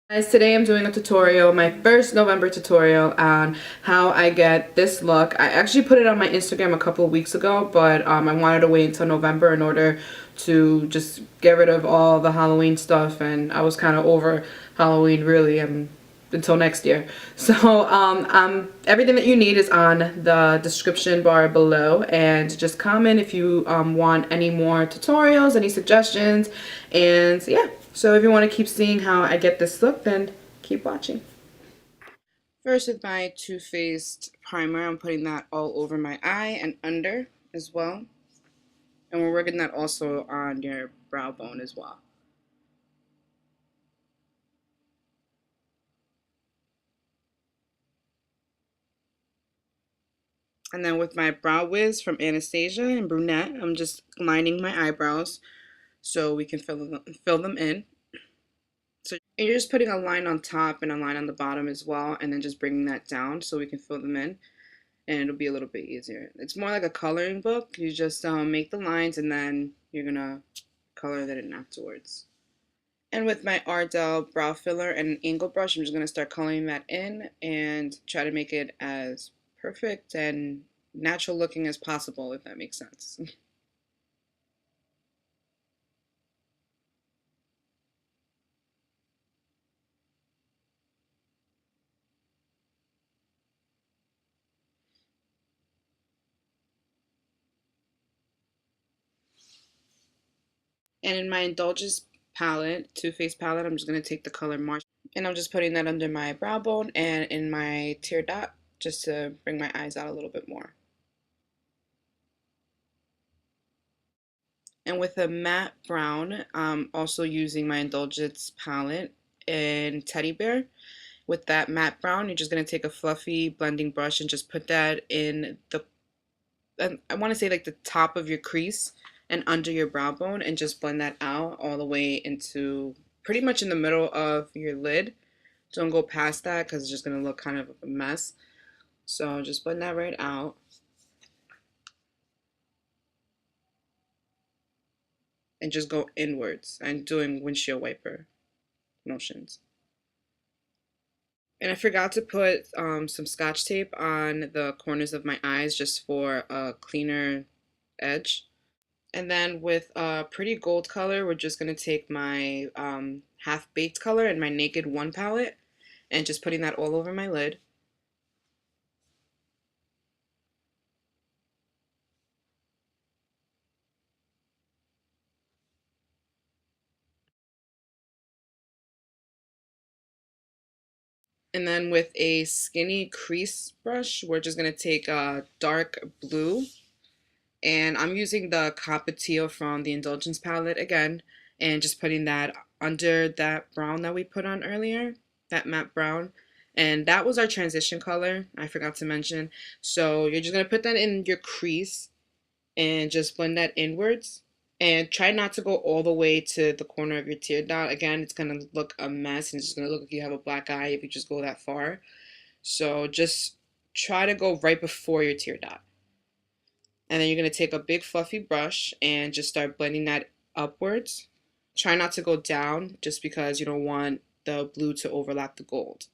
Guys, today I'm doing a tutorial, my first November tutorial on how I get this look. I actually put it on my Instagram a couple of weeks ago, but I wanted to wait until November in order to just get rid of all the Halloween stuff, and I was kind of over Halloween really until next year. So everything that you need is on the description bar below, and just comment if you want any more tutorials, any suggestions, and yeah. So if you want to keep seeing how I get this look, then keep watching. First, with my Too Faced primer, I'm putting that all over my eye and under as well. And we're working that also on your brow bone as well. And then with my Brow Wiz from Anastasia and Brunette, I'm just lining my eyebrows so we can fill them in. So and you're just putting a line on top and a line on the bottom as well, and then just bringing that down so we can fill them in. And it'll be a little bit easier. It's more like a coloring book. You just make the lines and then you're gonna color that in afterwards. And with my Ardell brow filler and an angle brush, I'm just gonna start coloring that in and try to make it as perfect and natural looking as possible, if that makes sense. And in my Indulgence palette, Too Faced palette, I'm just gonna take the color Marsh, and I'm just putting that under my brow bone and in my tear dot just to bring my eyes out a little bit more. And with a matte brown, I'm also using my Indulgence palette in Teddy Bear. With that matte brown, you're just going to take a fluffy blending brush and just put that in the, I want to say like the top of your crease and under your brow bone, and just blend that out all the way into pretty much in the middle of your lid. Don't go past that because it's just going to look kind of a mess. So just blend that right out and just go inwards. I'm doing windshield wiper motions. And I forgot to put some scotch tape on the corners of my eyes just for a cleaner edge. And then with a pretty gold color, we're just going to take my half-baked color and my Naked One palette and just putting that all over my lid. And then with a skinny crease brush, we're just going to take a dark blue. And I'm using the Capatio from the Indulgence palette again, and just putting that under that brown that we put on earlier, that matte brown. And that was our transition color, I forgot to mention. So you're just going to put that in your crease and just blend that inwards. And try not to go all the way to the corner of your tear dot. Again, it's going to look a mess and it's just going to look like you have a black eye if you just go that far. So just try to go right before your tear dot. And then you're going to take a big fluffy brush and just start blending that upwards. Try not to go down just because you don't want the blue to overlap the gold.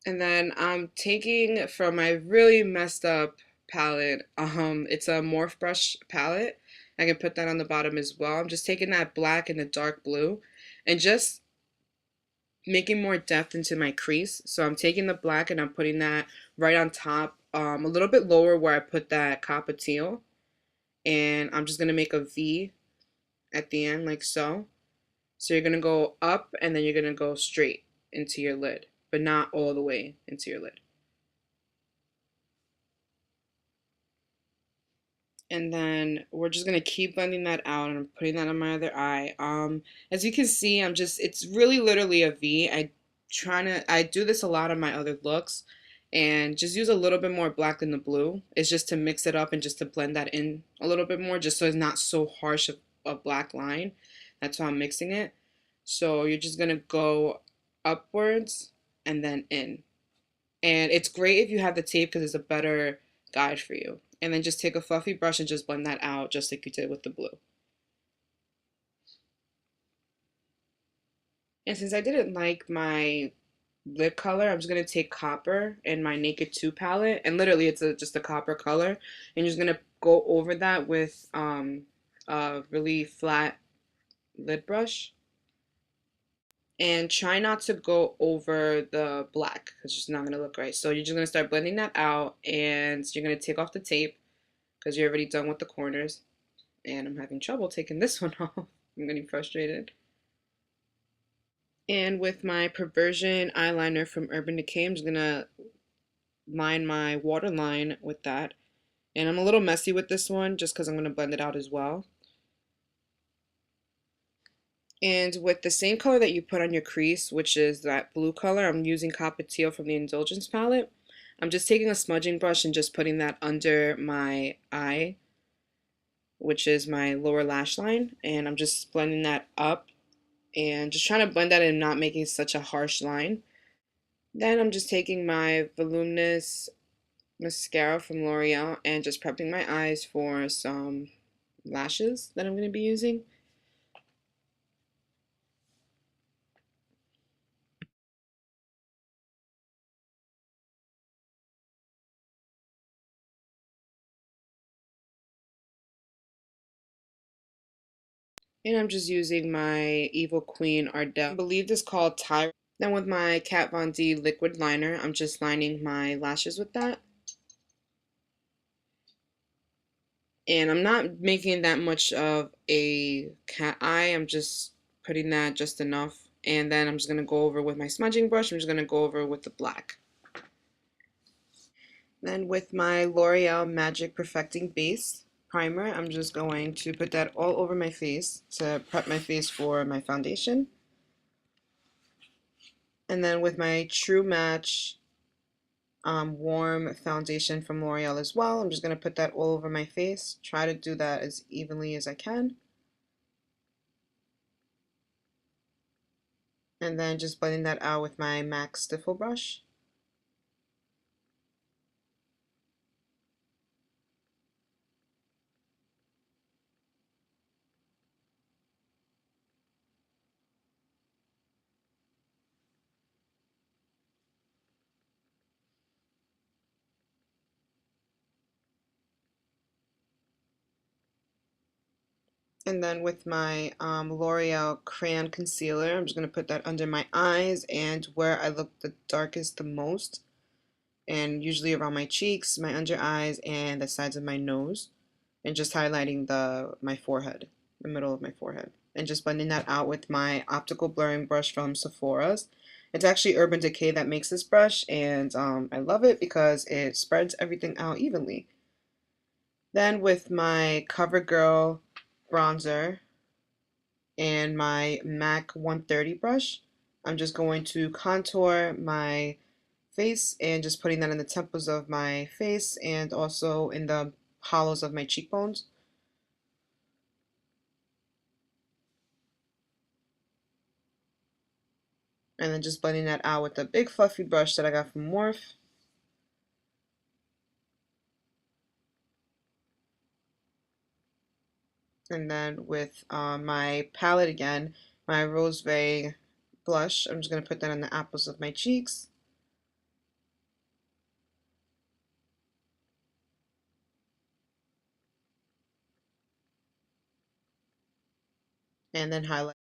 And then I'm taking from my really messed up palette, it's a Morphe brush palette. I can put that on the bottom as well. I'm just taking that black and the dark blue and just making more depth into my crease. So I'm taking the black and I'm putting that right on top, a little bit lower where I put that copper teal. And I'm just going to make a V at the end like so. So you're going to go up and then you're going to go straight into your lid, but not all the way into your lid. And then we're just gonna keep blending that out, and I'm putting that on my other eye. As you can see, it's really literally a V. I do this a lot on my other looks, and just use a little bit more black than the blue. It's just to mix it up and just to blend that in a little bit more, just so it's not so harsh of a black line. That's why I'm mixing it. So you're just gonna go upwards and then in. And it's great if you have the tape because it's a better guide for you. And then just take a fluffy brush and just blend that out just like you did with the blue. And since I didn't like my lip color, I'm just gonna take copper in my Naked 2 palette, and literally it's just a copper color, and you're just gonna go over that with a really flat lid brush, and try not to go over the black because it's just not gonna look right. So you're just gonna start blending that out, and you're gonna take off the tape because you're already done with the corners, and I'm having trouble taking this one off. I'm getting frustrated. And with my perversion eyeliner from Urban Decay, I'm just gonna line my waterline with that. And I'm a little messy with this one just because I'm going to blend it out as well. And with the same color that you put on your crease, which is that blue color, I'm using Copper Teal from the Indulgence palette. I'm just taking a smudging brush and just putting that under my eye, which is my lower lash line. And I'm just blending that up and just trying to blend that in, not making such a harsh line. Then I'm just taking my voluminous mascara from L'Oreal and just prepping my eyes for some lashes that I'm going to be using. And I'm just using my Evil Queen Ardell. I believe this is called Tyra. Then with my Kat Von D liquid liner, I'm just lining my lashes with that. And I'm not making that much of a cat eye. I'm just putting that just enough. And then I'm just going to go over with my smudging brush. I'm just going to go over with the black. Then with my L'Oreal Magic Perfecting Base Primer, I'm just going to put that all over my face to prep my face for my foundation. And then with my True Match warm foundation from L'Oreal as well, I'm just going to put that all over my face. Try to do that as evenly as I can. And then just blending that out with my MAC Stiffle brush. And then with my L'Oreal Crayon Concealer, I'm just going to put that under my eyes and where I look the darkest the most, and usually around my cheeks, my under eyes, and the sides of my nose, and just highlighting my forehead, the middle of my forehead, and just blending that out with my optical blurring brush from Sephora's. It's actually Urban Decay that makes this brush, and I love it because it spreads everything out evenly. Then with my CoverGirl bronzer and my MAC 130 brush, I'm just going to contour my face and just putting that in the temples of my face and also in the hollows of my cheekbones. And then just blending that out with a big fluffy brush that I got from Morphe. And then with my palette again, my Rose blush, I'm just going to put that on the apples of my cheeks. And then highlight.